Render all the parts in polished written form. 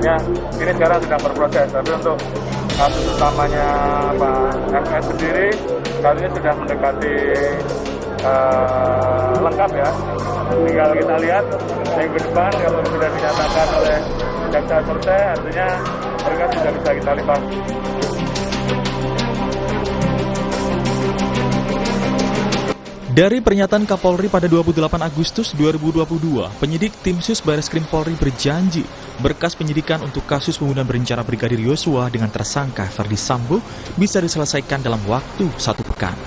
artinya ini sekarang sedang berproses. Tapi untuk kasus utamanya Pak FS sendiri saat ini sudah mendekati lengkap ya. Tinggal kita lihat minggu depan kalau sudah dinyatakan oleh jaksa selesai, artinya mereka sudah bisa kita lipat. Dari pernyataan Kapolri pada 28 Agustus 2022, penyidik Tim Sus Bareskrim Polri berjanji berkas penyidikan untuk kasus pembunuhan berencana Brigadir Yosua dengan tersangka Ferdy Sambo bisa diselesaikan dalam waktu 1 pekan.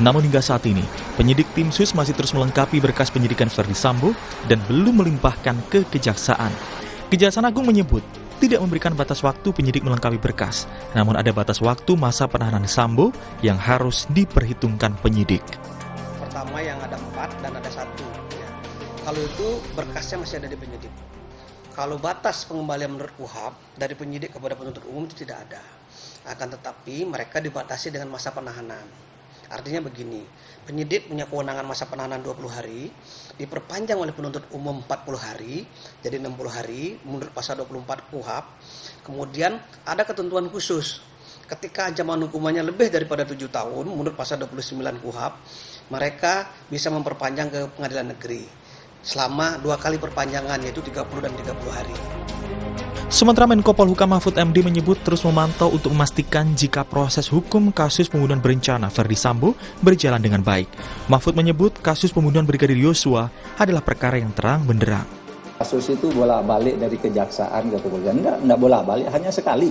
Namun hingga saat ini, penyidik Tim Sus masih terus melengkapi berkas penyidikan Ferdy Sambo dan belum melimpahkan ke Kejaksaan. Kejaksaan Agung menyebut tidak memberikan batas waktu penyidik melengkapi berkas, namun ada batas waktu masa penahanan Sambo yang harus diperhitungkan penyidik. Pertama yang ada 4 dan ada 1 ya. Kalau itu berkasnya masih ada di penyidik. Kalau batas pengembalian menurut KUHP dari penyidik kepada penuntut umum itu tidak ada. Akan tetapi mereka dibatasi dengan masa penahanan. Artinya begini, penyidik punya kewenangan masa penahanan 20 hari, diperpanjang oleh penuntut umum 40 hari, jadi 60 hari menurut pasal 24 KUHP. Kemudian ada ketentuan khusus. Ketika ancaman hukumannya lebih daripada 7 tahun menurut pasal 29 KUHP, mereka bisa memperpanjang ke pengadilan negeri selama 2 kali perpanjangan, yaitu 30 dan 30 hari. Sementara Menko Polhukam Mahfud MD menyebut terus memantau untuk memastikan jika proses hukum kasus pembunuhan berencana Ferdy Sambo berjalan dengan baik. Mahfud menyebut kasus pembunuhan Brigadir Yosua adalah perkara yang terang benderang. Kasus itu bolak-balik dari kejaksaan ke kepolisian, enggak bolak-balik, hanya sekali.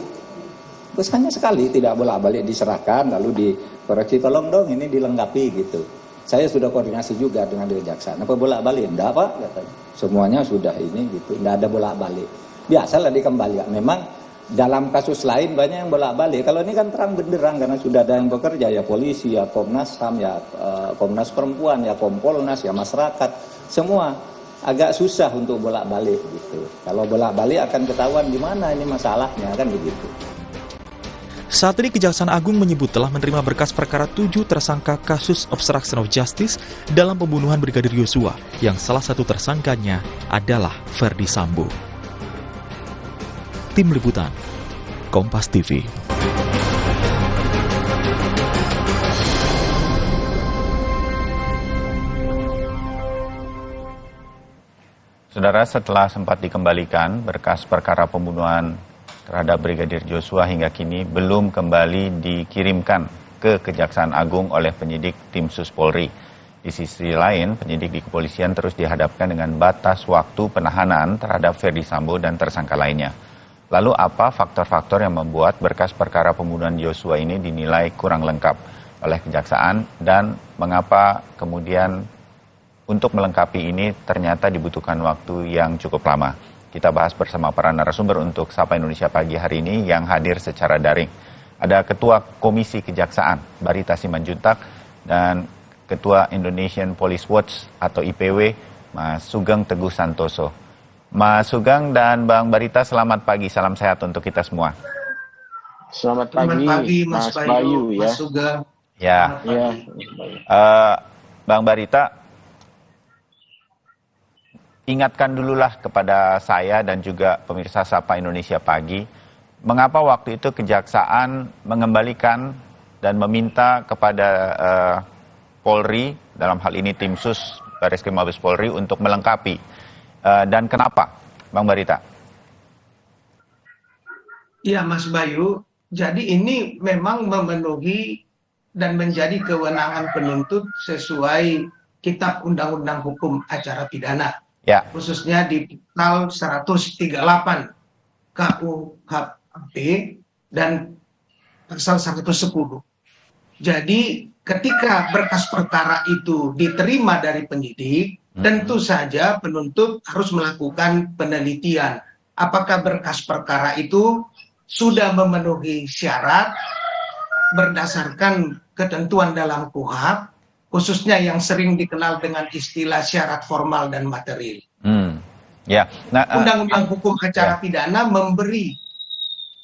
Terus hanya sekali, tidak bolak-balik diserahkan, lalu dikoreksi, tolong dong ini dilengkapi gitu. Saya sudah koordinasi juga dengan kejaksaan. Apa bolak-balik? Enggak Pak, katanya. Semuanya sudah ini gitu, enggak ada bolak-balik. Biasalah dikembalikan. Memang dalam kasus lain banyak yang bolak-balik. Kalau ini kan terang benderang karena sudah ada yang bekerja, ya polisi, ya Komnas HAM, ya Komnas Perempuan, ya Kompolnas, ya masyarakat, semua agak susah untuk bolak-balik gitu. Kalau bolak-balik akan ketahuan di mana ini masalahnya, kan begitu. Saat ini Kejaksaan Agung menyebut telah menerima berkas perkara 7 tersangka kasus obstruction of justice dalam pembunuhan Brigadir Yosua, yang salah satu tersangkanya adalah Ferdy Sambo. Tim Liputan, Kompas TV. Saudara, setelah sempat dikembalikan, berkas perkara pembunuhan terhadap Brigadir Yosua hingga kini belum kembali dikirimkan ke Kejaksaan Agung oleh penyidik Tim Sus Polri. Di sisi lain, penyidik di kepolisian terus dihadapkan dengan batas waktu penahanan terhadap Ferdy Sambo dan tersangka lainnya. Lalu apa faktor-faktor yang membuat berkas perkara pembunuhan Yosua ini dinilai kurang lengkap oleh Kejaksaan, dan mengapa kemudian untuk melengkapi ini ternyata dibutuhkan waktu yang cukup lama? Kita bahas bersama para narasumber untuk Sapa Indonesia Pagi hari ini yang hadir secara daring. Ada Ketua Komisi Kejaksaan Barita Simanjuntak dan Ketua Indonesian Police Watch atau IPW Mas Sugeng Teguh Santoso. Mas Sugeng dan Bang Barita, selamat pagi, salam sehat untuk kita semua. Selamat pagi Mas Bayu, Mas Sugeng. Ya, Bang Barita, ingatkan dululah kepada saya dan juga pemirsa Sapa Indonesia Pagi, mengapa waktu itu Kejaksaan mengembalikan dan meminta kepada Polri, dalam hal ini Tim Sus Bareskrim Mabes Polri, untuk melengkapi, dan kenapa, Bang Barita? Iya Mas Bayu, jadi ini memang memenuhi dan menjadi kewenangan penuntut sesuai Kitab Undang-Undang Hukum Acara Pidana. Ya. Khususnya di pasal 138 KUHP dan pasal 110. Jadi ketika berkas perkara itu diterima dari penyidik, tentu saja penuntut harus melakukan penelitian. Apakah berkas perkara itu sudah memenuhi syarat berdasarkan ketentuan dalam KUHP, khususnya yang sering dikenal dengan istilah syarat formal dan material. Ya. Nah, Undang-Undang Hukum Acara Pidana memberi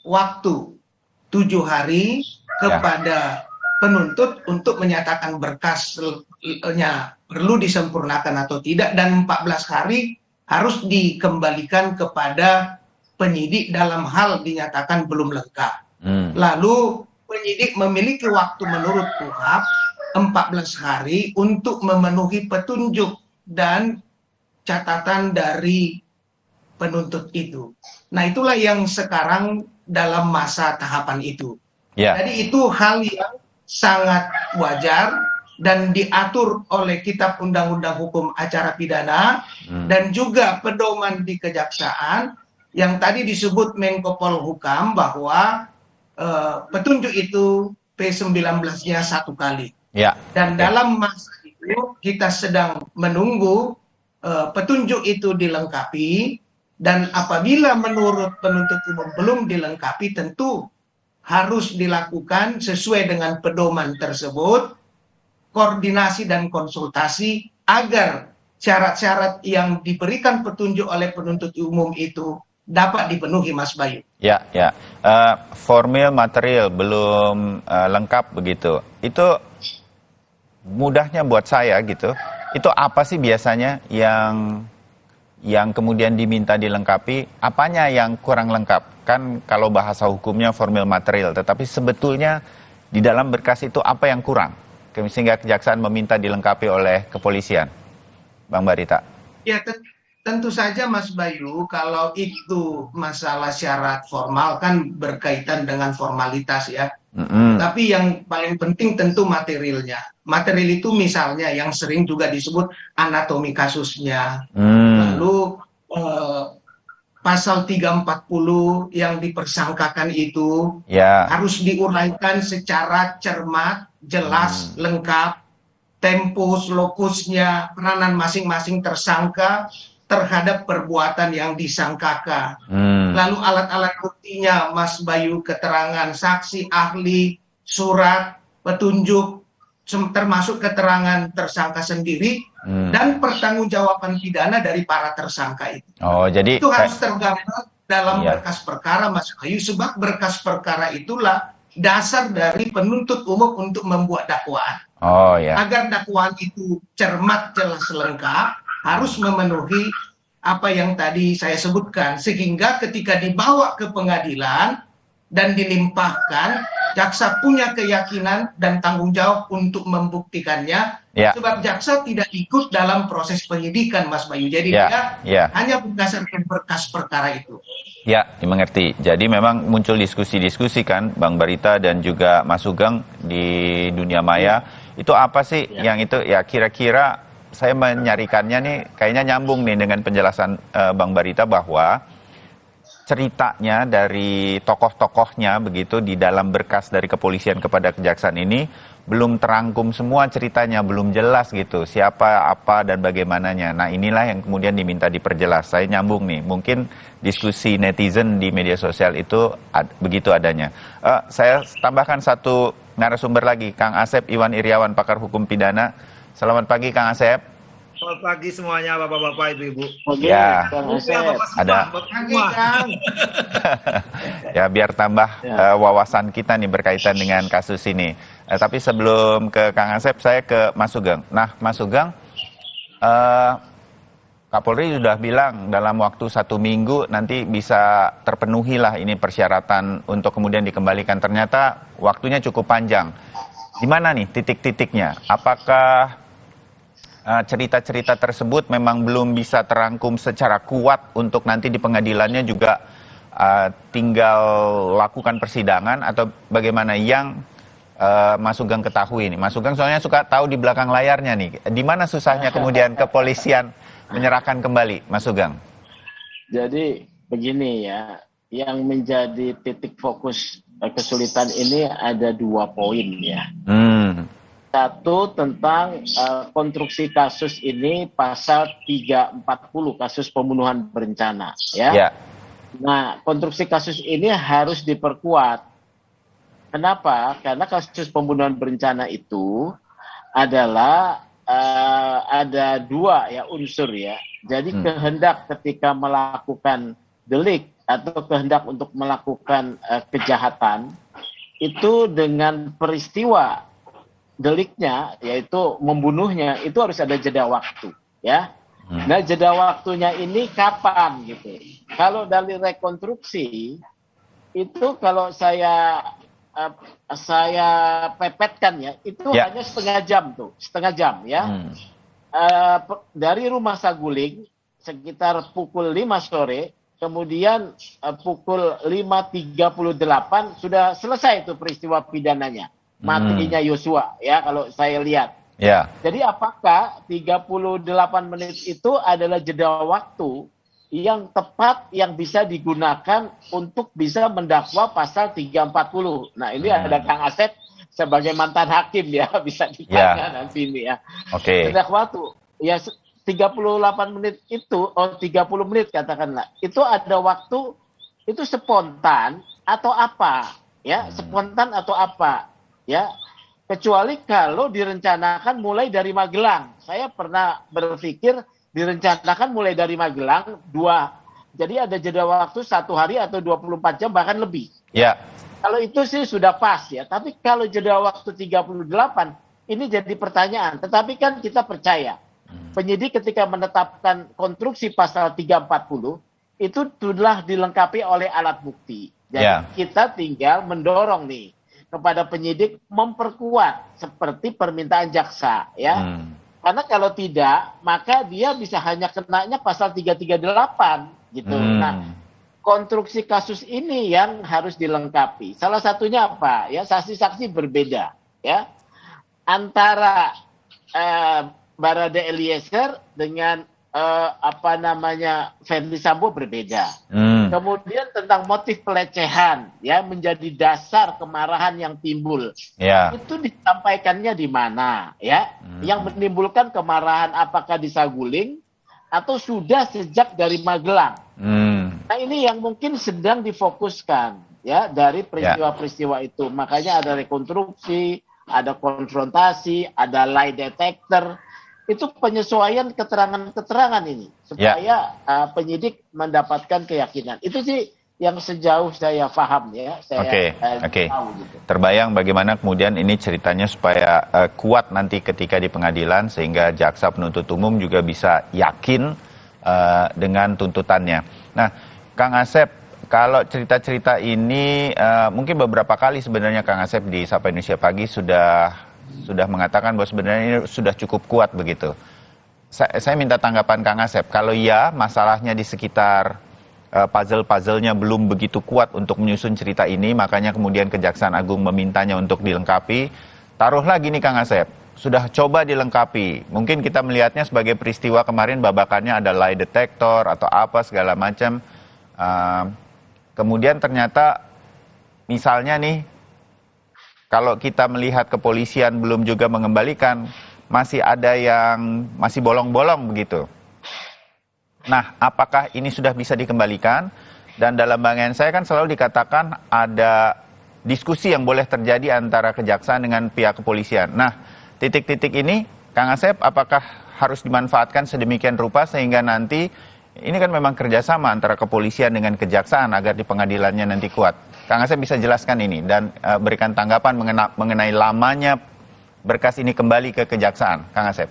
waktu 7 hari kepada penuntut untuk menyatakan berkasnya perlu disempurnakan atau tidak, dan 14 hari harus dikembalikan kepada penyidik dalam hal dinyatakan belum lengkap. Lalu penyidik memiliki waktu menurut KUHP 14 hari untuk memenuhi petunjuk dan catatan dari penuntut itu. Nah, itulah yang sekarang dalam masa tahapan itu. Jadi itu hal yang sangat wajar dan diatur oleh Kitab Undang-Undang Hukum Acara Pidana dan juga pedoman di kejaksaan yang tadi disebut Menko Polhukam bahwa petunjuk itu P19-nya 1 kali. Dan dalam masa itu kita sedang menunggu petunjuk itu dilengkapi, dan apabila menurut penuntut umum belum dilengkapi, tentu harus dilakukan sesuai dengan pedoman tersebut, koordinasi dan konsultasi agar syarat-syarat yang diberikan petunjuk oleh penuntut umum itu dapat dipenuhi, Mas Bayu. Formil material belum lengkap begitu. Itu mudahnya buat saya gitu. Itu apa sih biasanya yang kemudian diminta dilengkapi? Apanya yang kurang lengkap? Kan kalau bahasa hukumnya formil material, tetapi sebetulnya di dalam berkas itu apa yang kurang sehingga kejaksaan meminta dilengkapi oleh kepolisian, Bang Barita? Ya, tentu saja Mas Bayu, kalau itu masalah syarat formal kan berkaitan dengan formalitas ya. Tapi yang paling penting tentu materialnya. Material itu misalnya yang sering juga disebut anatomi kasusnya. Lalu pasal 340 yang dipersangkakan itu harus diuraikan secara cermat, jelas, lengkap, tempus, lokusnya, peranan masing-masing tersangka terhadap perbuatan yang disangkakan. Lalu alat-alat buktinya, Mas Bayu, keterangan saksi, ahli, surat, petunjuk, termasuk keterangan tersangka sendiri, dan pertanggungjawaban pidana dari para tersangka itu. Jadi itu harus tergambar dalam berkas perkara, Mas Bayu, sebab berkas perkara itulah dasar dari penuntut umum untuk membuat dakwaan. Agar dakwaan itu cermat, jelas, lengkap, harus memenuhi apa yang tadi saya sebutkan, sehingga ketika dibawa ke pengadilan dan dilimpahkan, jaksa punya keyakinan dan tanggung jawab untuk membuktikannya, sebab jaksa tidak ikut dalam proses penyidikan, Mas Bayu. Jadi dia hanya berdasarkan berkas perkara itu. Dimengerti. Jadi memang muncul diskusi-diskusi kan, Bang Barita dan juga Mas Sugeng di dunia maya. Itu apa sih yang itu kira-kira saya menyarikannya nih, kayaknya nyambung nih dengan penjelasan Bang Barita bahwa ceritanya dari tokoh-tokohnya begitu di dalam berkas dari kepolisian kepada kejaksaan ini belum terangkum semua ceritanya, belum jelas gitu siapa, apa, dan bagaimananya. Nah inilah yang kemudian diminta diperjelas. Saya nyambung nih, mungkin diskusi netizen di media sosial itu begitu adanya. Saya tambahkan satu narasumber lagi, Kang Asep Iwan Iriawan, pakar hukum pidana. Selamat pagi Kang Asep. Selamat pagi semuanya Bapak-bapak, Ibu-ibu. Kang Asep. Ada. Biar tambah wawasan kita nih berkaitan dengan kasus ini. Tapi sebelum ke Kang Asep, saya ke Mas Sugeng. Nah, Mas Sugeng, Kapolri sudah bilang dalam waktu 1 minggu nanti bisa terpenuhi lah ini persyaratan untuk kemudian dikembalikan. Ternyata waktunya cukup panjang. Di mana nih titik-titiknya? Apakah cerita-cerita tersebut memang belum bisa terangkum secara kuat untuk nanti di pengadilannya juga tinggal lakukan persidangan, atau bagaimana yang Mas Sugeng ketahui nih? Mas Sugeng soalnya suka tahu di belakang layarnya nih, di mana susahnya kemudian kepolisian menyerahkan kembali, Mas Sugeng? Jadi begini ya, yang menjadi titik fokus kesulitan ini ada 2 poin ya. Satu tentang konstruksi kasus ini pasal 340 kasus pembunuhan berencana ya. Nah, konstruksi kasus ini harus diperkuat. Kenapa? Karena kasus pembunuhan berencana itu adalah ada 2 unsur ya. Jadi kehendak ketika melakukan delik atau kehendak untuk melakukan kejahatan itu dengan peristiwa deliknya, yaitu membunuhnya, itu harus ada jeda waktu ya. Nah, jeda waktunya ini kapan gitu. Kalau dari rekonstruksi itu kalau saya pepetkan ya, itu hanya setengah jam ya. Dari rumah Saguling sekitar pukul 5 sore, kemudian pukul 5.38 sudah selesai itu peristiwa pidananya, matinya Yosua ya kalau saya lihat. Jadi apakah 38 menit itu adalah jeda waktu yang tepat yang bisa digunakan untuk bisa mendakwa pasal 340. Nah, ini ada Kang Asep sebagai mantan hakim ya, bisa ditanya nanti ini ya. Jeda waktu ya 38 menit itu, 30 menit katakanlah. Itu ada waktu itu spontan atau apa? Ya, spontan atau apa? Ya. Kecuali kalau direncanakan mulai dari Magelang. Saya pernah berpikir direncanakan mulai dari Magelang, jadi ada jeda waktu 1 hari atau 24 jam bahkan lebih. Kalau itu sih sudah pas ya, tapi kalau jeda waktu 38, ini jadi pertanyaan. Tetapi kan kita percaya, penyidik ketika menetapkan konstruksi pasal 340, itu sudah dilengkapi oleh alat bukti. Jadi kita tinggal mendorong nih, kepada penyidik memperkuat seperti permintaan jaksa ya. Karena kalau tidak, maka dia bisa hanya kenanya pasal 338 gitu. Nah, konstruksi kasus ini yang harus dilengkapi. Salah satunya apa? Ya, saksi-saksi berbeda ya. Antara Barada Eliezer dengan Verdi Sambo berbeda. Kemudian tentang motif pelecehan ya menjadi dasar kemarahan yang timbul. Itu disampaikannya di mana ya? Yang menimbulkan kemarahan apakah di Saguling atau sudah sejak dari Magelang. Nah, ini yang mungkin sedang difokuskan ya dari peristiwa-peristiwa itu. Makanya ada rekonstruksi, ada konfrontasi, ada lie detector. Itu penyesuaian keterangan-keterangan ini supaya penyidik mendapatkan keyakinan. Itu sih yang sejauh saya paham ya. Tahu gitu. Terbayang bagaimana kemudian ini ceritanya supaya kuat nanti ketika di pengadilan sehingga jaksa penuntut umum juga bisa yakin dengan tuntutannya. Nah, Kang Asep, kalau cerita-cerita ini mungkin beberapa kali sebenarnya Kang Asep di Sapa Indonesia Pagi sudah mengatakan bahwa sebenarnya ini sudah cukup kuat begitu. Saya minta tanggapan Kang Asep. Kalau masalahnya di sekitar puzzle-puzzlenya belum begitu kuat untuk menyusun cerita ini, makanya kemudian Kejaksaan Agung memintanya untuk dilengkapi. Taruhlah gini Kang Asep, sudah coba dilengkapi. Mungkin kita melihatnya sebagai peristiwa kemarin babakannya ada lie detector atau apa segala macam. Kemudian ternyata misalnya nih, kalau kita melihat kepolisian belum juga mengembalikan, masih ada yang masih bolong-bolong begitu. Nah, apakah ini sudah bisa dikembalikan? Dan dalam bayangan saya kan selalu dikatakan ada diskusi yang boleh terjadi antara kejaksaan dengan pihak kepolisian. Nah, titik-titik ini, Kang Asep, apakah harus dimanfaatkan sedemikian rupa sehingga nanti, ini kan memang kerjasama antara kepolisian dengan kejaksaan agar di pengadilannya nanti kuat. Kang Asep bisa jelaskan ini dan berikan tanggapan mengenai lamanya berkas ini kembali ke kejaksaan. Kang Asep.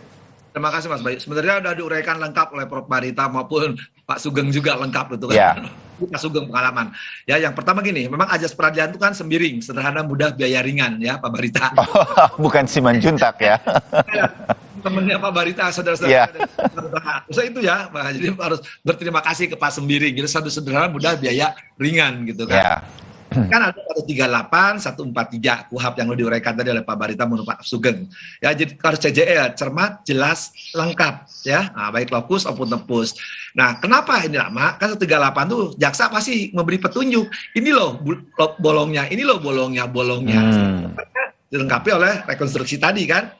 Terima kasih Mas Bayu. Sebenarnya sudah diuraikan lengkap oleh Prof. Barita maupun Pak Sugeng juga lengkap itu kan. Pak Sugeng pengalaman. Ya, yang pertama gini, memang ajas peradilan itu kan sembiring, sederhana, mudah, biaya ringan ya Pak Barita. Bukan Simanjuntak ya. Temennya Pak Barita, saudara-saudara. Usah itu ya, jadi harus berterima kasih ke Pak Sembiring. Jadi satu sederhana, mudah, biaya ringan gitu kan. Kan ada 138, 143 KUHP yang diuraikan tadi oleh Pak Barita menurut Pak Sugeng. Ya, jadi harus CJL, cermat, jelas, lengkap ya. Nah, baik lokus maupun tempus. Nah, kenapa ini lama? Kan 138 tuh jaksa pasti memberi petunjuk. Ini loh bolongnya, ini loh bolongnya. Dilengkapi oleh rekonstruksi tadi kan?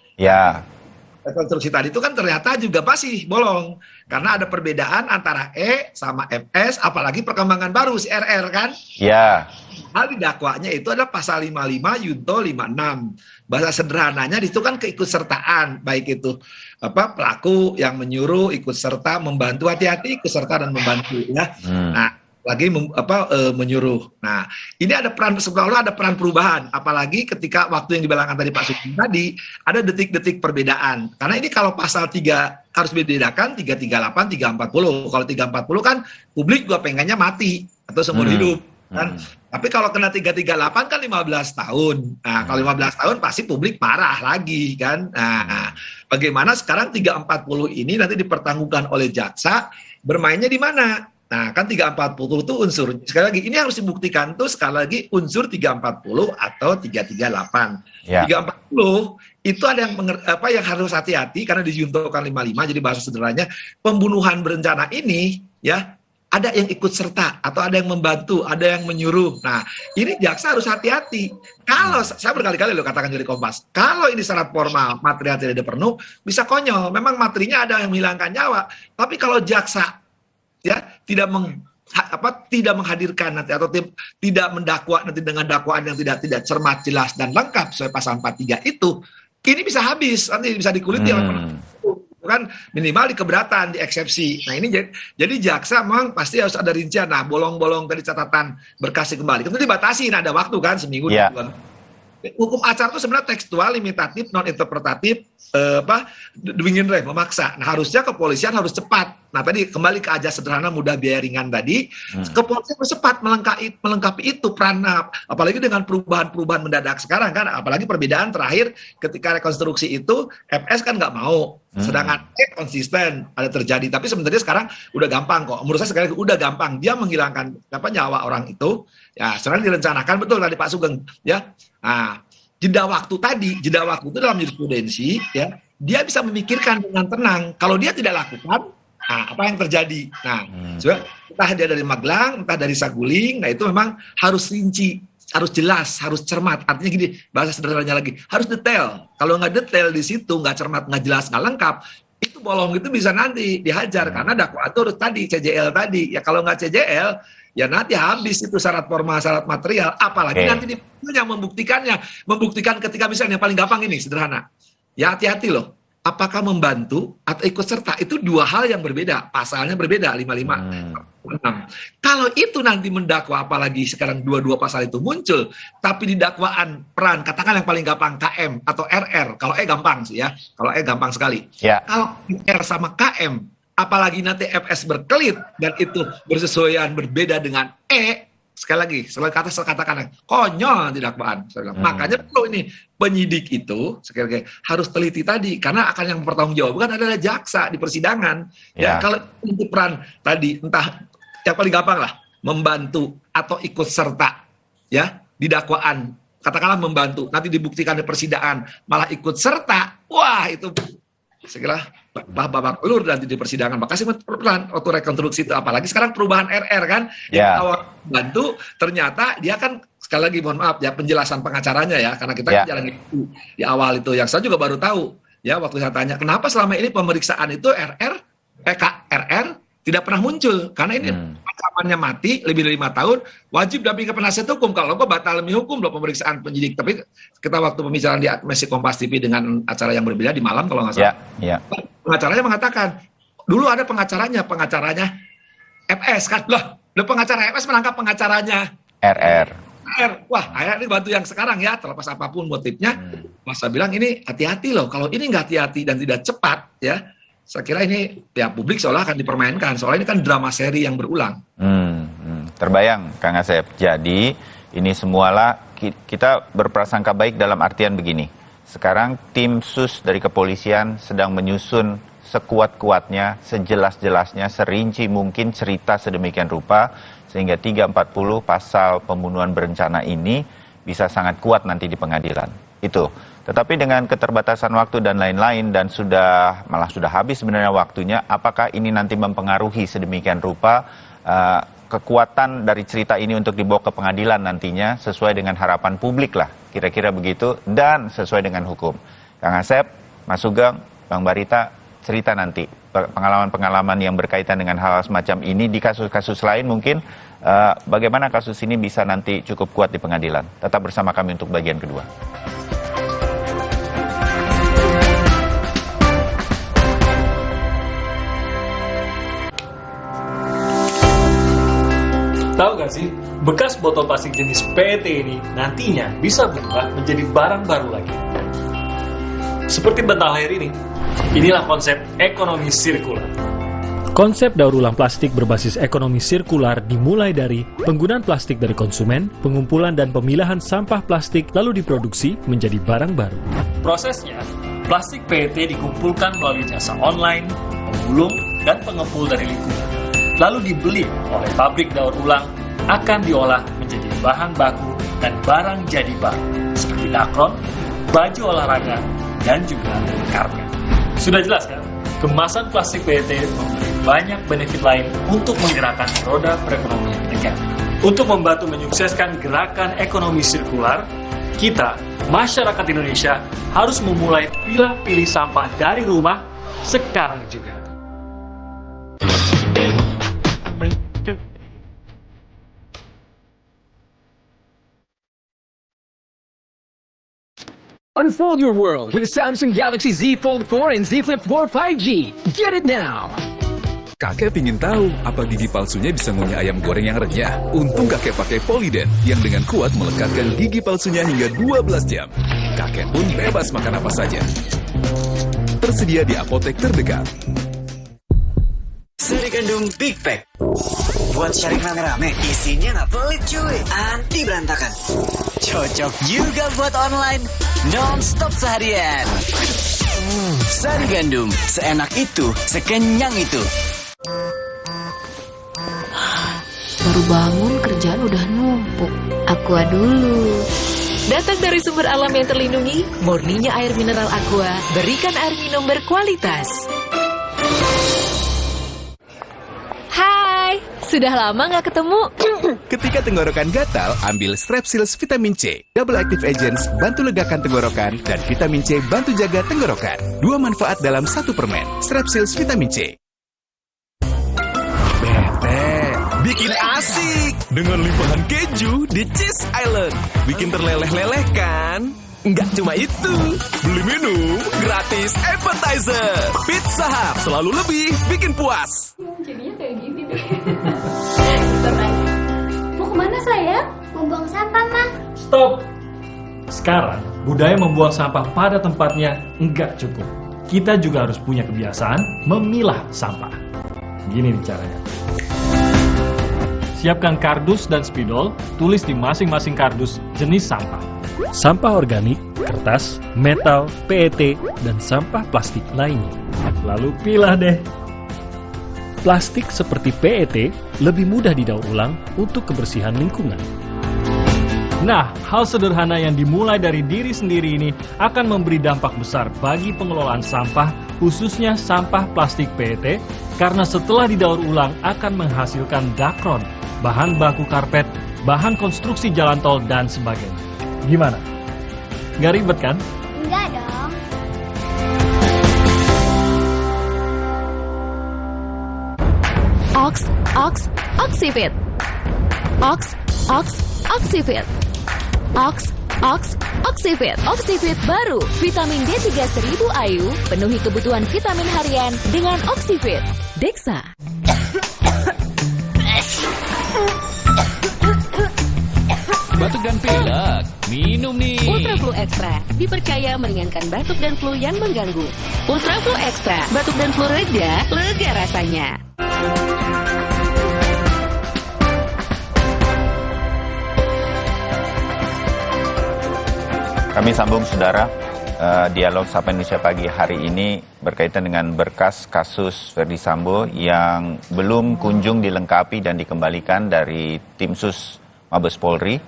Rekonstruksi tadi itu kan ternyata juga masih bolong. Karena ada perbedaan antara E sama FS, apalagi perkembangan baru si RR kan? Hal didakwanya itu adalah pasal 55 Yunto 56. Bahasa sederhananya itu kan keikutsertaan, baik itu pelaku yang menyuruh ikut serta membantu, hati-hati ikut serta dan membantu ya. Nah, lagi menyuruh. Nah, ini ada peran seolah ada peran perubahan, apalagi ketika waktu yang dibilangkan tadi Pak Sugeng tadi ada detik-detik perbedaan. Karena ini kalau pasal 3 harus dibedakan 338, 340. Kalau 340 kan publik juga pengennya mati atau seumur hidup kan. Tapi kalau kena 338 kan 15 tahun. Nah, kalau 15 tahun pasti publik marah lagi kan. Nah, bagaimana sekarang 340 ini nanti dipertanggungan oleh jaksa bermainnya di mana? Nah, kan 340 itu unsur, sekali lagi, ini harus dibuktikan tuh sekali lagi unsur 340 atau 338. Ya. 340 itu ada yang harus hati-hati karena dijuntukan 55, jadi bahasa sederhananya, pembunuhan berencana ini, ya, ada yang ikut serta, atau ada yang membantu, ada yang menyuruh. Nah, ini jaksa harus hati-hati. Kalau, saya berkali-kali loh katakan dari Kompas, kalau ini syarat formal, material tidak dipenuhi, bisa konyol. Memang materinya ada yang menghilangkan nyawa. Tapi kalau jaksa ya tidak menghadirkan nanti atau tidak mendakwa nanti dengan dakwaan yang tidak cermat, jelas dan lengkap sesuai pasal 43 itu, ini bisa habis, nanti bisa dikuliti kan, minimal di keberatan, di eksepsi. Nah, ini jadi jaksa memang pasti harus ada rincian. Nah, bolong-bolong dari catatan berkas kembali itu dibatasi. Nah, ada waktu kan seminggu. Hukum acara itu sebenarnya tekstual, limitatif, non interpretatif, memaksa. Nah, harusnya kepolisian harus cepat. Nah, tadi kembali ke ajas sederhana, mudah, biaya ringan tadi. Kepolisian harus cepat melengkapi itu peran, apalagi dengan perubahan mendadak sekarang kan, apalagi perbedaan terakhir ketika rekonstruksi itu FS kan nggak mau, sedangkan konsisten ada terjadi. Tapi sebenarnya sekarang udah gampang kok. Menurut saya sekarang udah gampang. Dia menghilangkan nyawa orang itu. Ya, sekarang direncanakan betul tadi Pak Sugeng, ya. Nah, jeda waktu itu dalam jurisprudensi, ya, dia bisa memikirkan dengan tenang. Kalau dia tidak lakukan, nah, apa yang terjadi? Nah, entah dia dari Magelang, entah dari Saguling, nah itu memang harus rinci, harus jelas, harus cermat. Artinya gini, bahasa sederhananya lagi, harus detail. Kalau nggak detail di situ, nggak cermat, nggak jelas, nggak lengkap, itu bolong itu bisa nanti dihajar karena dakwaan itu harus tadi CJL tadi. Ya kalau nggak CJL, ya nanti habis itu syarat formal, syarat material, apalagi nanti yang membuktikan ketika misalnya yang paling gampang ini sederhana. Ya hati-hati loh. Apakah membantu atau ikut serta itu dua hal yang berbeda, pasalnya berbeda 55. Kalau itu nanti mendakwa, apalagi sekarang dua-dua pasal itu muncul, tapi di dakwaan peran katakan yang paling gampang KM atau RR. Kalau gampang sih ya, kalau gampang sekali. Ya. Kalau R sama KM, apalagi nanti FS berkelit dan itu bersesuaian berbeda dengan sekali lagi, selain katakan konyol nanti dakwaan. Makanya perlu ini penyidik itu sekali lagi harus teliti tadi karena akan yang mempertanggungjawabkan adalah jaksa di persidangan. Ya kalau itu peran tadi entah yang paling gampang lah membantu atau ikut serta ya di dakwaan, katakanlah membantu, nanti dibuktikan di persidangan malah ikut serta, wah itu segala babak belur nanti di persidangan. Makasih pelan waktu rekonstruksi itu, apalagi sekarang perubahan RR kan, yang awal bantu ternyata dia kan sekali lagi mohon maaf ya penjelasan pengacaranya ya, karena kita jarang itu di awal itu yang saya juga baru tahu ya waktu saya tanya kenapa selama ini pemeriksaan itu RR tidak pernah muncul karena ini ancamannya mati lebih dari 5 tahun, wajib dampingi penasihat hukum. Kalau kok batal demi hukum loh pemeriksaan penyidik. Tapi kita waktu pembicaraan di Messi Kompas TV dengan acara yang berbeda di malam kalau nggak salah, pengacaranya mengatakan dulu ada pengacaranya FS kan, loh pengacara FS menangkap pengacaranya RR. Wah, akhirnya ini bantu yang sekarang ya, terlepas apapun motifnya. Masa bilang ini hati-hati loh, kalau ini nggak hati-hati dan tidak cepat ya. Saya kira ini ya publik seolah akan dipermainkan. Soalnya ini kan drama seri yang berulang. Terbayang, Kang Asep. Jadi ini semualah kita berprasangka baik dalam artian begini. Sekarang tim sus dari kepolisian sedang menyusun sekuat-kuatnya, sejelas-jelasnya, serinci mungkin cerita sedemikian rupa sehingga 340 pasal pembunuhan berencana ini bisa sangat kuat nanti di pengadilan. Itu. Tetapi dengan keterbatasan waktu dan lain-lain dan malah sudah habis sebenarnya waktunya, apakah ini nanti mempengaruhi sedemikian rupa kekuatan dari cerita ini untuk dibawa ke pengadilan nantinya sesuai dengan harapan publik lah, kira-kira begitu, dan sesuai dengan hukum. Kang Asep, Mas Sugeng, Bang Barita, cerita nanti pengalaman-pengalaman yang berkaitan dengan hal semacam ini di kasus-kasus lain mungkin bagaimana kasus ini bisa nanti cukup kuat di pengadilan. Tetap bersama kami untuk bagian kedua. nggak sih? Bekas botol plastik jenis PET ini nantinya bisa berubah menjadi barang baru lagi. Seperti bantal air ini, inilah konsep ekonomi sirkular. Konsep daur ulang plastik berbasis ekonomi sirkular dimulai dari penggunaan plastik dari konsumen, pengumpulan dan pemilahan sampah plastik lalu diproduksi menjadi barang baru. Prosesnya, plastik PET dikumpulkan melalui jasa online, penggulung, dan pengepul dari lingkungan. Lalu dibeli oleh pabrik daur ulang, akan diolah menjadi bahan baku dan barang jadi baru, seperti dakron, baju olahraga, dan juga karpet. Sudah jelas kan? Kemasan plastik PET memberi banyak benefit lain untuk menggerakkan roda perekonomian negara. Untuk membantu menyukseskan gerakan ekonomi sirkular, kita, masyarakat Indonesia, harus memulai pilih sampah dari rumah sekarang juga. Unfold your world with the Samsung Galaxy Z Fold 4 and Z Flip 4 5G. Get it now! Kakek pingin tahu apa gigi palsunya bisa ngunyah ayam goreng yang renyah. Untung kakek pakai Polydent yang dengan kuat melekatkan gigi palsunya hingga 12 jam. Kakek pun bebas makan apa saja. Tersedia di apotek terdekat. Sari Gandum Big Pack. Buat sharing rame-rame, isinya nggak pelit cuy, anti berantakan. Cocok juga buat online, non-stop seharian. Sari Gandum, seenak itu, sekenyang itu. Baru bangun kerjaan udah numpuk. Aqua dulu. Datang dari sumber alam yang terlindungi, murninya air mineral Aqua, berikan air minum berkualitas. Hai, sudah lama nggak ketemu. Ketika tenggorokan gatal, ambil Strepsils Vitamin C. Double Active Agents bantu legakan tenggorokan dan Vitamin C bantu jaga tenggorokan. 2 manfaat dalam 1 permen. Strepsils Vitamin C. Bete, bikin asik dengan limpahan keju di Cheese Island. Bikin terleleh-leleh kan? Nggak cuma itu, beli minum gratis appetizer. Pizza Hut selalu lebih bikin puas. Jadinya kayak gini deh. Mau kemana sayang? Mau buang sampah, Ma. Stop! Sekarang, budaya membuang sampah pada tempatnya enggak cukup. Kita juga harus punya kebiasaan memilah sampah. Gini nih caranya. Siapkan kardus dan spidol, tulis di masing-masing kardus jenis sampah. Sampah organik, kertas, metal, PET, dan sampah plastik lainnya. Lalu pilah deh. Plastik seperti PET lebih mudah didaur ulang untuk kebersihan lingkungan. Nah, hal sederhana yang dimulai dari diri sendiri ini akan memberi dampak besar bagi pengelolaan sampah, khususnya sampah plastik PET, karena setelah didaur ulang akan menghasilkan dakron, bahan baku karpet, bahan konstruksi jalan tol, dan sebagainya. Gimana? Nggak ribet kan? Enggak dong. Oxivit. Oxivit. Oxivit. Oxivit baru, vitamin D3 1000 IU, penuhi kebutuhan vitamin harian dengan Oxivit. Dexa. Batuk dan pilek, minum nih. Ultra Flu Extra, dipercaya meringankan batuk dan flu yang mengganggu. Ultra Flu Extra, batuk dan flu reda, lega rasanya. Kami sambung, saudara. Dialog Sapa Indonesia Pagi hari ini berkaitan dengan berkas kasus Verdi Sambo yang belum kunjung dilengkapi dan dikembalikan dari tim sus Mabes Polri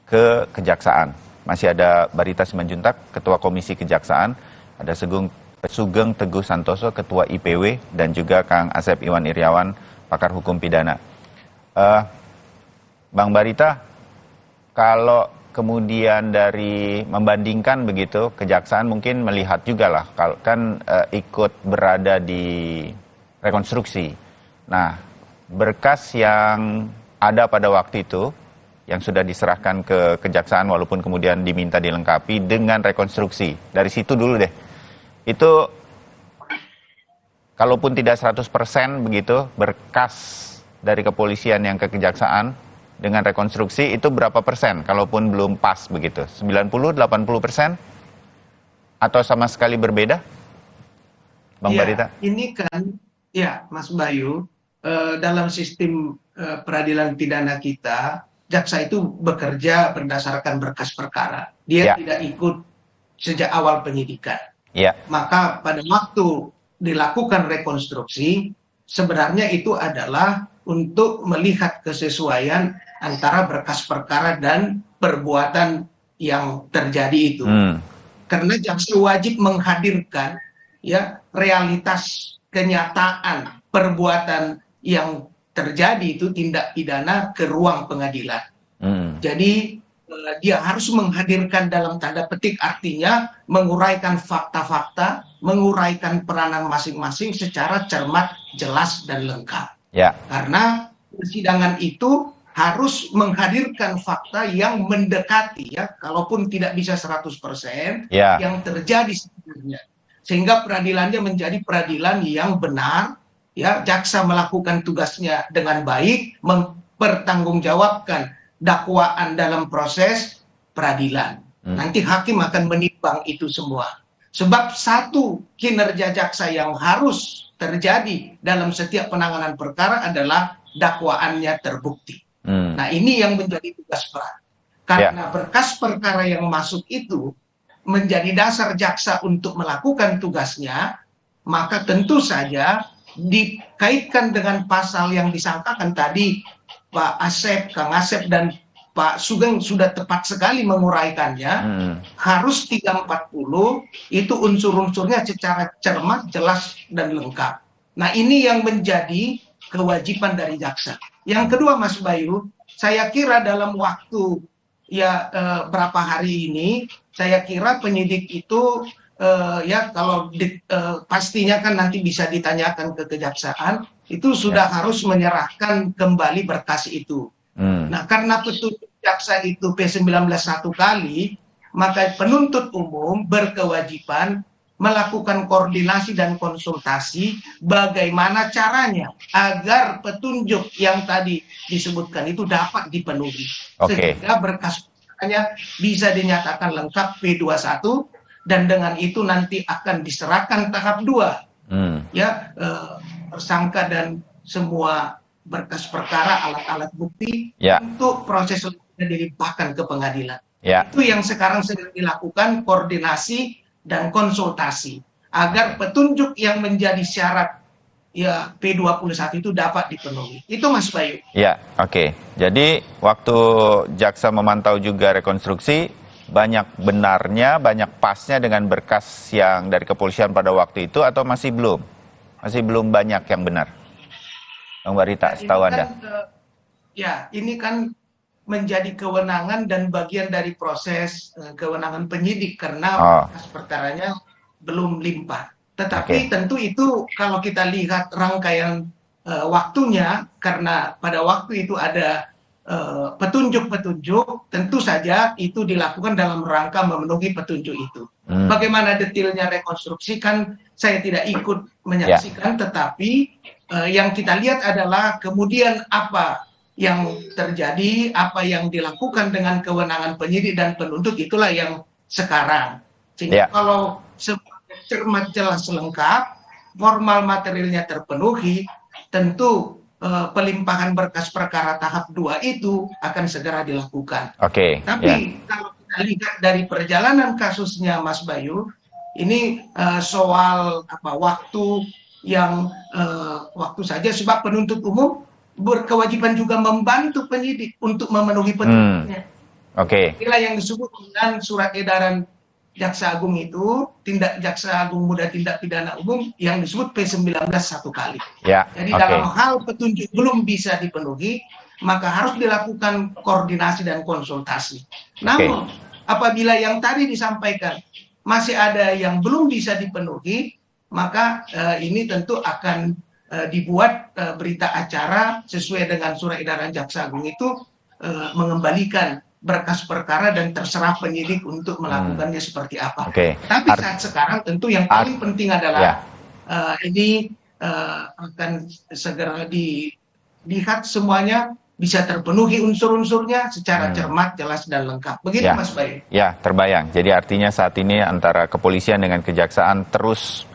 ke Kejaksaan. Masih ada Barita Simanjuntak, Ketua Komisi Kejaksaan, ada Sugeng Teguh Santoso, Ketua IPW, dan juga Kang Asep Iwan Iriawan, pakar hukum pidana. Bang Barita, kalau kemudian dari membandingkan begitu, Kejaksaan mungkin melihat juga lah, kan ikut berada di rekonstruksi. Nah, berkas yang ada pada waktu itu, yang sudah diserahkan ke Kejaksaan walaupun kemudian diminta dilengkapi dengan rekonstruksi. Dari situ dulu deh. Itu kalaupun tidak 100% begitu berkas dari kepolisian yang ke Kejaksaan, dengan rekonstruksi itu berapa persen kalaupun belum pas begitu? 90, 80%? Atau sama sekali berbeda? Bang Barita? Ini kan, ya Mas Bayu, dalam sistem peradilan pidana kita, jaksa itu bekerja berdasarkan berkas perkara. Dia tidak ikut sejak awal penyidikan. Maka pada waktu dilakukan rekonstruksi, sebenarnya itu adalah untuk melihat kesesuaian antara berkas perkara dan perbuatan yang terjadi itu. Karena jaksa wajib menghadirkan realitas kenyataan perbuatan yang terjadi itu tindak pidana ke ruang pengadilan. Jadi dia harus menghadirkan dalam tanda petik, artinya menguraikan fakta-fakta, menguraikan peranan masing-masing secara cermat, jelas, dan lengkap. Karena persidangan itu harus menghadirkan fakta yang mendekati, kalaupun tidak bisa 100%, yang terjadi sebenarnya. Sehingga peradilannya menjadi peradilan yang benar, jaksa melakukan tugasnya dengan baik, mempertanggungjawabkan dakwaan dalam proses peradilan. Nanti hakim akan menimbang itu semua. Sebab satu kinerja jaksa yang harus terjadi dalam setiap penanganan perkara adalah dakwaannya terbukti. Nah, ini yang menjadi tugas berat. Karena berkas perkara yang masuk itu menjadi dasar jaksa untuk melakukan tugasnya, maka tentu saja dikaitkan dengan pasal yang disangkakan tadi. Pak Asep, Kang Asep, dan Pak Sugeng sudah tepat sekali menguraikannya. Harus 340 itu unsur-unsurnya secara cermat, jelas, dan lengkap. Nah, ini yang menjadi kewajiban dari jaksa. Yang kedua, Mas Bayu, saya kira dalam waktu berapa hari ini, saya kira penyidik itu kalau pastinya kan nanti bisa ditanyakan ke kejaksaan, itu sudah harus menyerahkan kembali berkas itu. Nah, karena petunjuk jaksa itu P19 1 kali, maka penuntut umum berkewajiban melakukan koordinasi dan konsultasi bagaimana caranya agar petunjuk yang tadi disebutkan itu dapat dipenuhi. Sehingga berkas perkaranya bisa dinyatakan lengkap P21, dan dengan itu nanti akan diserahkan tahap 2. Tersangka dan semua berkas perkara, alat-alat bukti untuk proses selanjutnya dilimpahkan ke pengadilan. Itu yang sekarang sedang dilakukan, koordinasi dan konsultasi agar petunjuk yang menjadi syarat P21 itu dapat dipenuhi. Itu Mas Bayu. Jadi waktu jaksa memantau juga rekonstruksi, banyak benarnya, banyak pasnya dengan berkas yang dari kepolisian pada waktu itu, atau masih belum? Masih belum banyak yang benar, Bang Barita, setahu Anda? Ini kan menjadi kewenangan dan bagian dari proses kewenangan penyidik karena berkas perkaranya belum limpah. Tetapi tentu itu kalau kita lihat rangkaian waktunya, karena pada waktu itu ada petunjuk-petunjuk, tentu saja itu dilakukan dalam rangka memenuhi petunjuk itu. Bagaimana detailnya rekonstruksi kan saya tidak ikut menyaksikan, tetapi yang kita lihat adalah kemudian apa yang terjadi, apa yang dilakukan dengan kewenangan penyidik dan penuntut, itulah yang sekarang. Sehingga kalau cermat, jelas, lengkap, formal materialnya terpenuhi, tentu pelimpahan berkas perkara tahap 2 itu akan segera dilakukan. Tapi kalau kita lihat dari perjalanan kasusnya Mas Bayu, ini soal waktu yang waktu saja, sebab penuntut umum berkewajiban juga membantu penyidik untuk memenuhi petunjuknya. Inilah yang disebut dengan surat edaran Jaksa Agung itu, Jaksa Agung Muda Tindak Pidana Umum yang disebut P19 1 kali. Jadi dalam hal petunjuk belum bisa dipenuhi, maka harus dilakukan koordinasi dan konsultasi. Namun apabila yang tadi disampaikan masih ada yang belum bisa dipenuhi, maka ini tentu akan dibuat berita acara sesuai dengan surat edaran Jaksa Agung itu, mengembalikan berkas perkara dan terserah penyidik untuk melakukannya seperti apa. Tapi saat sekarang tentu yang paling penting adalah ini akan segera dilihat semuanya bisa terpenuhi unsur-unsurnya secara cermat, jelas, dan lengkap. Begitu Mas Bayu. Ya, terbayang. Jadi artinya saat ini antara kepolisian dengan kejaksaan terus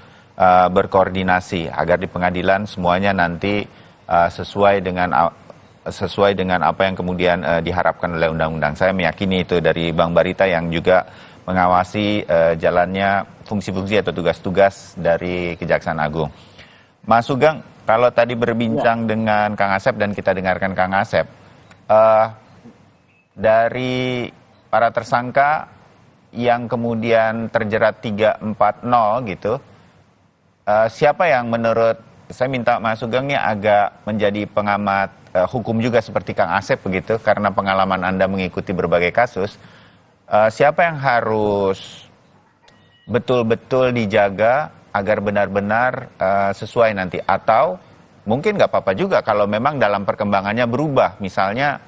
berkoordinasi agar di pengadilan semuanya nanti sesuai dengan apa yang kemudian diharapkan oleh undang-undang. Saya meyakini itu dari Bang Barita yang juga mengawasi jalannya fungsi-fungsi atau tugas-tugas dari Kejaksaan Agung. Mas Sugeng, kalau tadi berbincang dengan Kang Asep dan kita dengarkan Kang Asep, dari para tersangka yang kemudian terjerat 340 gitu, siapa yang menurut, saya minta Mas Sugeng nih agak menjadi pengamat hukum juga seperti Kang Asep begitu, karena pengalaman Anda mengikuti berbagai kasus, siapa yang harus betul-betul dijaga agar benar-benar sesuai nanti, atau mungkin nggak apa-apa juga kalau memang dalam perkembangannya berubah, misalnya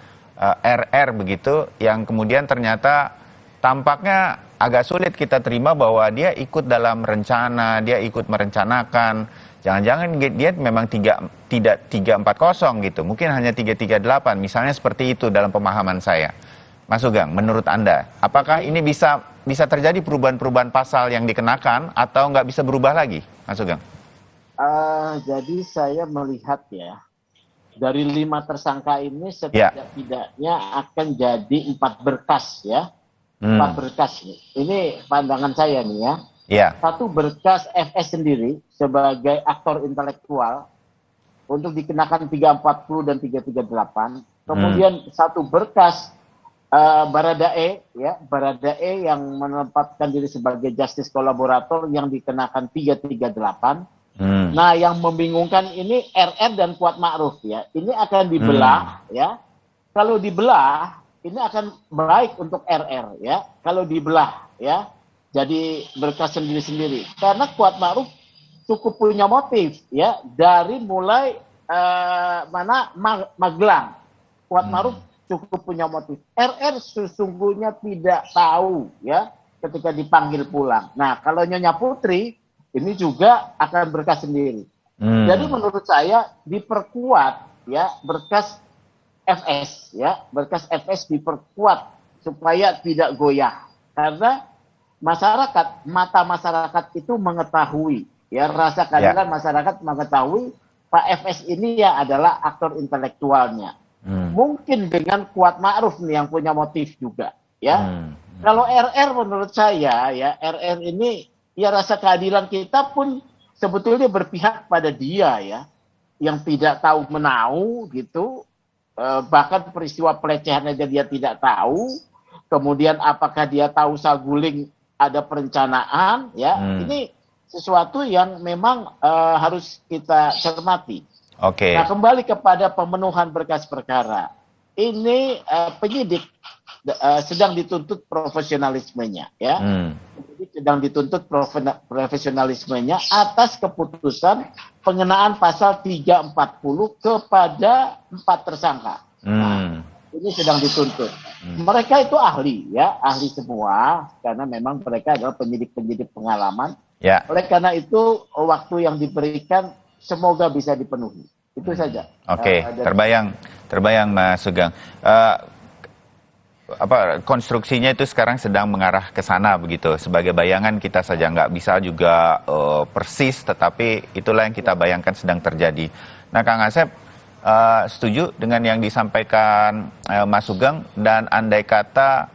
RR begitu yang kemudian ternyata tampaknya agak sulit kita terima bahwa dia ikut dalam rencana, dia ikut merencanakan, jangan-jangan dia memang tidak 340 gitu, mungkin hanya 338 misalnya, seperti itu dalam pemahaman saya. Mas Sugeng, menurut Anda, apakah ini bisa terjadi perubahan-perubahan pasal yang dikenakan atau nggak bisa berubah lagi, Mas Sugeng? Jadi saya melihat ya, dari 5 tersangka ini setidak-tidaknya akan jadi 4 berkas ya. 4 berkas nih. Ini pandangan saya nih ya. Satu berkas FS sendiri sebagai aktor intelektual untuk dikenakan 340 dan 338. Kemudian satu berkas Baradae ya, Baradae yang menempatkan diri sebagai justice kolaborator yang dikenakan 338. Nah, yang membingungkan ini RR dan Kuat Ma'ruf ya. Ini akan dibelah ya. Kalau dibelah ini akan baik untuk RR ya. Kalau dibelah ya. Jadi berkas sendiri-sendiri. Karena Kuat Ma'ruf cukup punya motif ya, dari mulai Magelang. Kuat Ma'ruf cukup punya motif. RR sesungguhnya tidak tahu ya ketika dipanggil pulang. Nah, kalau Nyonya Putri ini juga akan berkas sendiri. Jadi menurut saya diperkuat ya berkas FS ya, berkas FS diperkuat supaya tidak goyah. Karena masyarakat, mata masyarakat itu mengetahui ya, rasa keadilan masyarakat mengetahui Pak FS ini ya adalah aktor intelektualnya. Mungkin dengan Kuat Ma'ruf nih yang punya motif juga ya. Kalau RR menurut saya ya, RR ini ya rasa keadilan kita pun sebetulnya berpihak pada dia ya, yang tidak tahu menau gitu, bahkan peristiwa pelecehan aja dia tidak tahu. Kemudian apakah dia tahu Saguling ada perencanaan ya, ini sesuatu yang memang harus kita cermati. Nah, kembali kepada pemenuhan berkas perkara. Ini penyidik sedang dituntut profesionalismenya ya. Penyidik sedang dituntut profesionalismenya atas keputusan pengenaan pasal 340 kepada 4 tersangka. Nah, ini sedang dituntut. Mereka itu ahli ya, ahli semua, karena memang mereka adalah penyidik-penyidik pengalaman. Oleh karena itu waktu yang diberikan semoga bisa dipenuhi. Itu saja. Terbayang Mas Sugeng. Konstruksinya itu sekarang sedang mengarah ke sana begitu. Sebagai bayangan kita saja, nggak bisa juga persis, tetapi itulah yang kita bayangkan sedang terjadi. Nah, Kang Asep, setuju dengan yang disampaikan Mas Sugeng, dan andai kata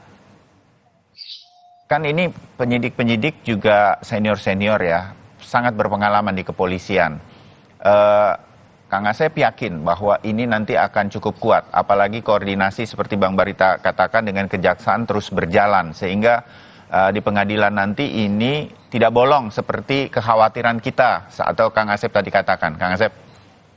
kan ini penyidik-penyidik juga senior-senior ya, sangat berpengalaman di kepolisian. Kang Asep yakin bahwa ini nanti akan cukup kuat, apalagi koordinasi seperti Bang Barita katakan dengan kejaksaan terus berjalan, sehingga di pengadilan nanti ini tidak bolong seperti kekhawatiran kita atau Kang Asep tadi katakan. Kang Asep.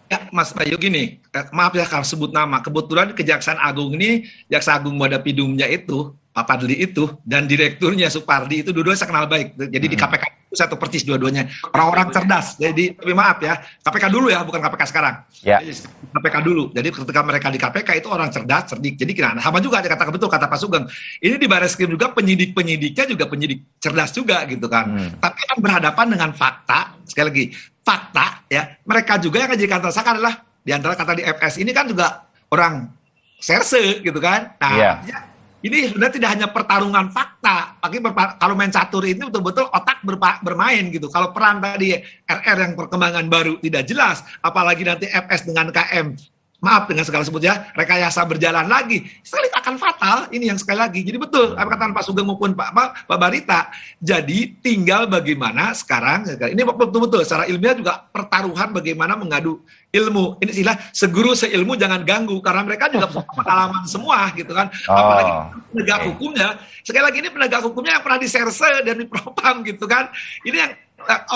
Ya, Mas Bayu gini, maaf ya kalau sebut nama, kebetulan Kejaksaan Agung ini, Jaksa Agung Wadapidumnya itu, Pak Padli itu, dan Direkturnya Supardi itu dua-duanya saya kenal baik. Jadi di KPK itu satu persis dua-duanya. Orang-orang cerdas. Jadi, tapi maaf ya, KPK dulu ya, bukan KPK sekarang. Jadi, KPK dulu. Jadi ketika mereka di KPK itu orang cerdas, cerdik. Jadi sama juga ada kata betul kata Pak Sugeng. Ini di Barreskrim juga penyidik-penyidiknya juga penyidik cerdas juga gitu kan. Tapi kan berhadapan dengan fakta, sekali lagi, fakta ya, mereka juga yang dijadikan tersangka adalah di antara kata di FS ini kan juga orang serse gitu kan. Nah, ini sebenarnya tidak hanya pertarungan fakta, tapi kalau main catur ini betul-betul otak bermain gitu. Kalau peran tadi RR yang perkembangan baru tidak jelas, apalagi nanti FS dengan KM, maaf dengan segala sebut ya, rekayasa berjalan lagi, sekali akan fatal. Ini yang sekali lagi. Jadi betul apa kata Pak Sugeng maupun Pak Barita. Jadi tinggal bagaimana sekarang, ini betul-betul secara ilmiah juga pertaruhan bagaimana mengadu ilmu. Ini istilah seguru seilmu jangan ganggu, karena mereka juga pengalaman semua gitu kan. Apalagi penegak hukumnya, sekali lagi ini penegak hukumnya yang pernah diserse dan dipropam gitu kan. Ini yang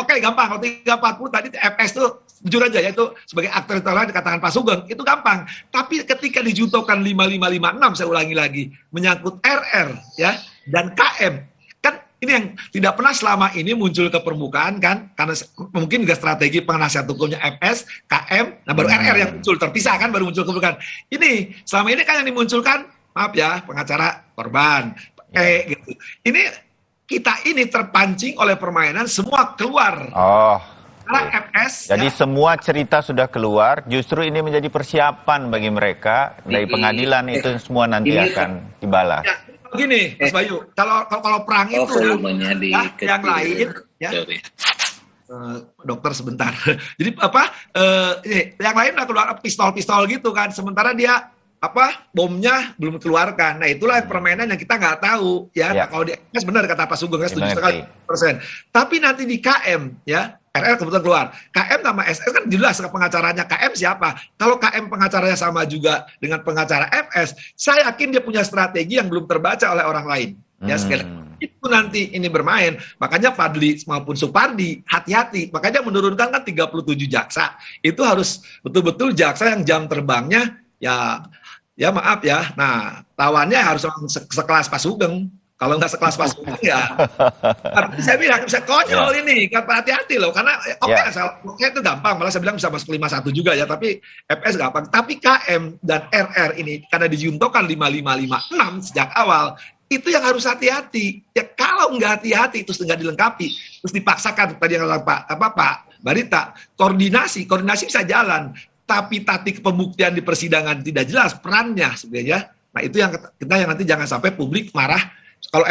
oke, gampang. Kalau 340 tadi FS tuh jujur aja ya, itu sebagai aktor lain dikatakan Pak Sugeng itu gampang. Tapi ketika dijuntokan 5556, saya ulangi lagi, menyangkut RR ya dan KM, kan ini yang tidak pernah selama ini muncul ke permukaan kan, karena mungkin juga strategi penasihat hukumnya FS, KM, nah baru RR yang muncul terpisah kan, baru muncul ke permukaan. Ini selama ini kan yang dimunculkan, maaf ya, pengacara korban, gitu. Ini kita ini terpancing oleh permainan, semua keluar. Karena FS. Jadi semua cerita sudah keluar, justru ini menjadi persiapan bagi mereka dari pengadilan itu semua nanti akan dibalas. Ya, begini, Mas Bayu, kalau perang itu yang lain, ya. Dokter sebentar. Jadi yang lain udah keluar pistol-pistol gitu kan, sementara dia bomnya belum keluarkan. Nah itulah permainan yang kita nggak tahu ya. Nah, kalau di FS benar kata Pak Sugeng 7,5%. Tapi nanti di KM ya, RR kebetulan keluar. KM sama SS kan jelas pengacaranya KM siapa. Kalau KM pengacaranya sama juga dengan pengacara FS, saya yakin dia punya strategi yang belum terbaca oleh orang lain. Ya sekali itu nanti ini bermain. Makanya Fadli maupun Supardi hati-hati. Makanya menurunkan kan 37 jaksa. Itu harus betul-betul jaksa yang jam terbangnya ya maaf ya. Nah, lawannya harus sekelas Pak Sugeng. Kalau nggak sekelas Pak Sugeng ya. Tapi saya bilang bisa konyol ini, kan hati-hati loh. Karena oke itu gampang. Malah saya bilang bisa masuk 51 juga ya. Tapi FS gampang. Tapi KM dan RR ini karena dijuntokan 5556 sejak awal, itu yang harus hati-hati. Ya kalau nggak hati-hati terus nggak dilengkapi, terus dipaksakan tadi yang kata Pak Barita, koordinasi bisa jalan. Tapi tatik pembuktian di persidangan tidak jelas perannya sebenarnya. Nah itu yang kita yang nanti jangan sampai publik marah. Kalau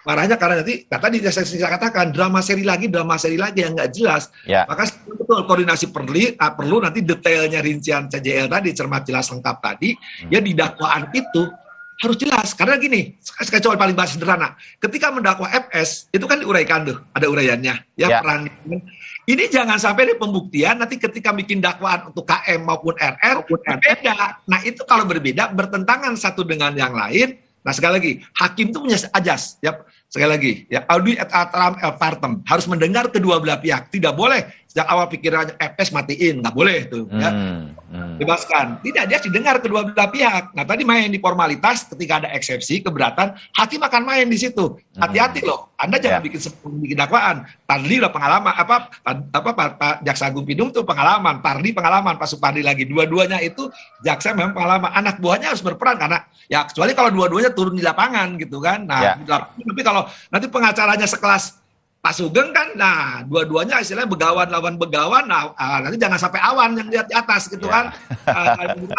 marahnya karena nanti tadi saya katakan drama seri lagi yang nggak jelas. Maka betul koordinasi perlu nanti detailnya rincian CJL tadi cermat jelas lengkap tadi ya di dakwaan itu harus jelas. Karena gini, kecuali paling sederhana, ketika mendakwa FS itu kan diuraikan tuh, ada uraiannya ya peran. Ini jangan sampai di pembuktian nanti ketika bikin dakwaan untuk KM maupun RR berbeda. Nah itu kalau berbeda bertentangan satu dengan yang lain. Nah sekali lagi hakim itu punya ajas ya. Sekali lagi ya, audi et alteram el partem, harus mendengar kedua belah pihak. Tidak boleh sejak awal pikirannya FS matiin, nggak boleh tuh ya. Bebaskan. Tidak, dia harus didengar kedua belah pihak. Nah tadi main di formalitas, ketika ada eksepsi keberatan, hakim akan main di situ. Hati-hati loh, Anda jangan bikin dakwaan. Pardi udah pengalaman, Pak Jaksa Agung Pidum tuh pengalaman, Pardi pengalaman, Pak Supardi lagi. Dua-duanya itu jaksa memang pengalaman. Anak buahnya harus berperan karena ya kecuali kalau dua-duanya turun di lapangan gitu kan. Nah, tapi kalau nanti pengacaranya sekelas Pak Sugeng kan, nah dua-duanya istilahnya begawan lawan begawan, nah nanti jangan sampai awan yang lihat di atas gitu kan.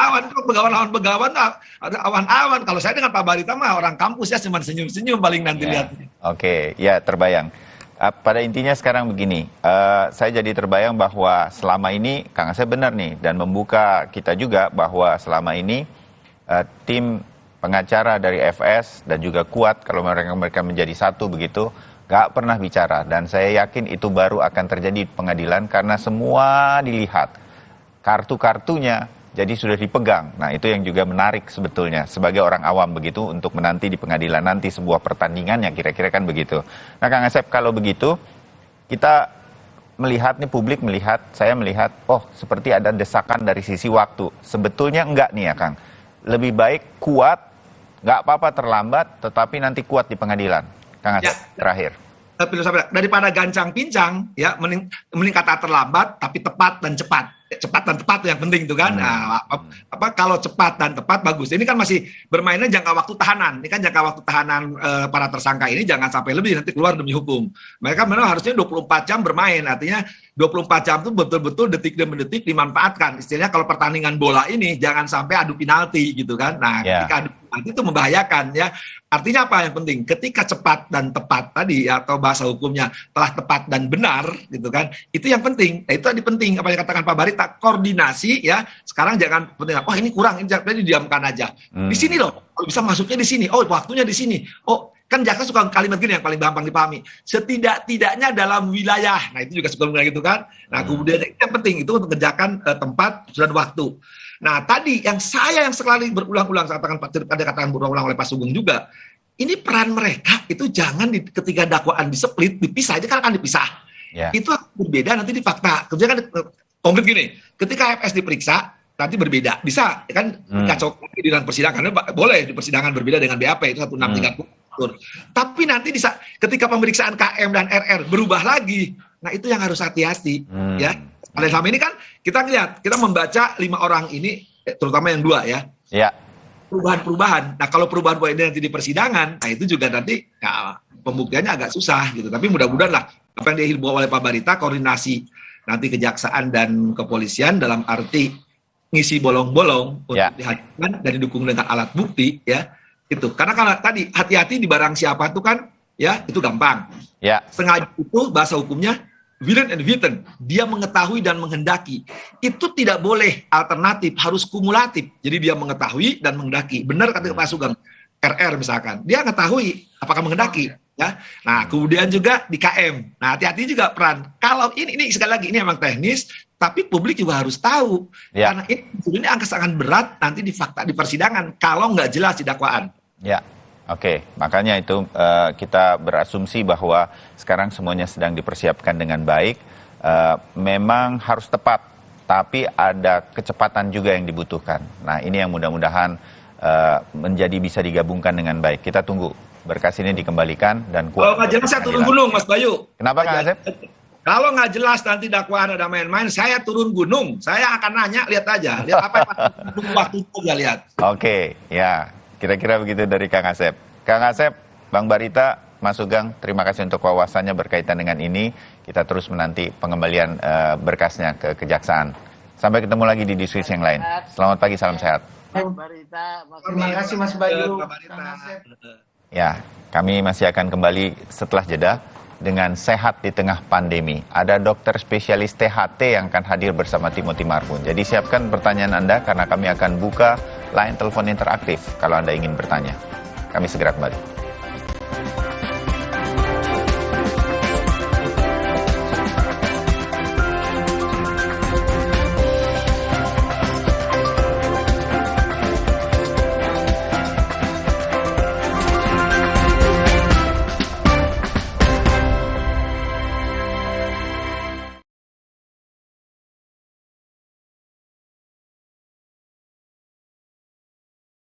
Awan, begawan lawan begawan, ada awan-awan. Kalau saya dengan Pak Barita mah orang kampus ya cuma senyum-senyum paling nanti lihat. Oke, ya terbayang. Pada intinya sekarang begini, saya jadi terbayang bahwa selama ini Kang Asep benar nih, dan membuka kita juga bahwa selama ini tim pengacara dari FS dan juga Kuat, kalau mereka menjadi satu begitu, gak pernah bicara. Dan saya yakin itu baru akan terjadi di pengadilan karena semua dilihat. Kartu-kartunya jadi sudah dipegang. Nah itu yang juga menarik sebetulnya sebagai orang awam begitu untuk menanti di pengadilan nanti sebuah pertandingan yang kira-kira kan begitu. Nah Kang Asep, kalau begitu kita melihat nih, publik melihat, saya melihat, oh seperti ada desakan dari sisi waktu. Sebetulnya enggak nih ya Kang. Lebih baik Kuat, nggak apa-apa terlambat, tetapi nanti Kuat di pengadilan. Kang Asep, terakhir. Daripada gancang-pincang, ya mending kata terlambat, tapi tepat dan cepat. Cepat dan tepat yang penting itu kan. Nah, kalau cepat dan tepat bagus. Ini kan masih bermainnya jangka waktu tahanan. Ini kan jangka waktu tahanan para tersangka ini jangan sampai lebih nanti keluar demi hukum. Mereka memang harusnya 24 jam bermain. Artinya 24 jam itu betul-betul detik demi detik dimanfaatkan. Istilahnya kalau pertandingan bola ini jangan sampai adu penalti gitu kan. Nah, ketika adu penalti itu membahayakan ya. Artinya apa yang penting? Ketika cepat dan tepat tadi atau bahasa hukumnya telah tepat dan benar gitu kan. Itu yang penting. Nah, itu tadi penting apa yang katakan Pak Barita, koordinasi ya. Sekarang jangan penting, oh ini kurang, ini didiamkan aja. Di sini loh, kalau bisa masuknya di sini. Oh, waktunya di sini. Oh, kan jaksa suka kalimat gini yang paling gampang dipahami. Setidak-tidaknya dalam wilayah. Nah, itu juga suka bilang gitu kan. Nah, kemudian yang penting itu untuk kerjakan tempat dan waktu. Nah, tadi yang sekali berulang-ulang katakan berulang-ulang oleh Pak Sugeng juga. Ini peran mereka itu jangan ketika dakwaan displit, dipisah aja kan akan dipisah. Itu akan berbeda nanti di fakta. Kemudian kan konkret gini, ketika FS diperiksa nanti berbeda. Bisa kan kacau di dalam persidangan. Boleh di persidangan berbeda dengan BAP itu 1630. Tapi nanti ketika pemeriksaan KM dan RR berubah lagi, nah itu yang harus hati-hati ya. Pada selama ini kan kita lihat, kita membaca 5 orang ini, terutama yang 2 ya. Perubahan-perubahan. Nah kalau perubahan ini nanti di persidangan, nah itu juga nanti ya, pembuktiannya agak susah gitu. Tapi mudah-mudahan lah apa yang dihimbau oleh Pak Barita, koordinasi nanti kejaksaan dan kepolisian dalam arti ngisi bolong-bolong untuk dihadirkan dan didukung dengan alat bukti ya. Itu karena kalau tadi hati-hati di barang siapa itu kan ya itu gampang sengaja itu bahasa hukumnya willen and witten, dia mengetahui dan menghendaki. Itu tidak boleh alternatif, harus kumulatif. Jadi dia mengetahui dan menghendaki. Benar kata Pak Sugeng, RR misalkan dia mengetahui apakah menghendaki ya. Nah kemudian juga di KM, nah hati-hati juga peran kalau ini sekali lagi ini memang teknis tapi publik juga harus tahu karena ini angka sangat berat nanti di fakta di persidangan kalau nggak jelas di dakwaan. Oke, makanya itu kita berasumsi bahwa sekarang semuanya sedang dipersiapkan dengan baik. Memang harus tepat, tapi ada kecepatan juga yang dibutuhkan. Nah ini yang mudah-mudahan menjadi bisa digabungkan dengan baik. Kita tunggu berkas ini dikembalikan dan kalau nggak jelas saya turun gunung, Mas Bayu. Kenapa Kang Asep? Kalau nggak jelas nanti dakwaan ada main-main, saya turun gunung. Saya akan nanya, lihat aja. Lihat apa yang waktu itu ya lihat. Oke, ya. Kira-kira begitu dari Kang Asep. Kang Asep, Bang Barita, Mas Sugeng, terima kasih untuk wawasannya berkaitan dengan ini. Kita terus menanti pengembalian berkasnya ke Kejaksaan. Sampai ketemu lagi di diskusi yang lain. Selamat pagi, salam sehat. Terima kasih Mas Bayu. Ya, kami masih akan kembali setelah jeda dengan sehat di tengah pandemi. Ada dokter spesialis THT yang akan hadir bersama Timothy Marbun. Jadi siapkan pertanyaan Anda karena kami akan buka line telepon interaktif kalau Anda ingin bertanya. Kami segera kembali.